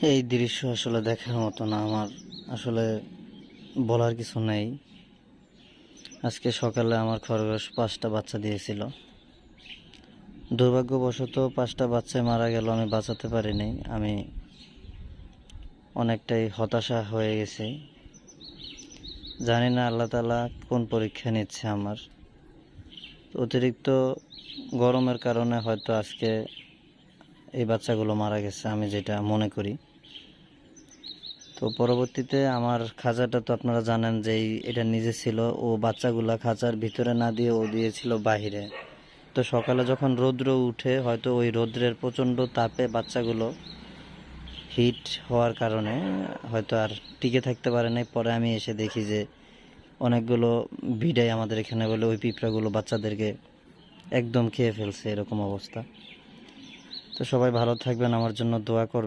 এই দৃশ্য আসলে দেখার মতো না। আমার আসলে বলার কিছু নেই। আজকে সকালে আমার খরগোশ 5টা বাচ্চা দিয়েছিল। দুর্ভাগ্যবশত 5টা বাচ্চাই মারা গেল, আমি বাঁচাতে পারিনি। আমি অনেকটাই হতাশা হয়ে গেছি। জানি না আল্লাহ তাআলা কোন পরীক্ষা নিচ্ছে আমার। অতিরিক্ত গরমের কারণে হয়তো আজকে এই বাচ্চাগুলো মারা গেছে, আমি যেটা মনে করি। তো পরবর্তীতে আমার খাঁচাটা তো আপনারা জানেন যে এটা নিজে ছিল, ও বাচ্চাগুলা খাঁচার ভিতরে না দিয়ে ও দিয়েছিল বাহিরে। তো সকালে যখন রৌদ্র উঠে, হয়তো ওই রৌদ্রের প্রচণ্ড তাপে বাচ্চাগুলো হিট হওয়ার কারণে হয়তো আর টিকে থাকতে পারে নাই। পরে আমি এসে দেখি যে অনেকগুলো ভিড়াই আমাদের এখানে বলে, ওই পিঁপড়াগুলো বাচ্চাদেরকে একদম খেয়ে ফেলছে, এরকম অবস্থা। তো সবাই ভালো থাকবেন, আমার জন্য দোয়া করবেন।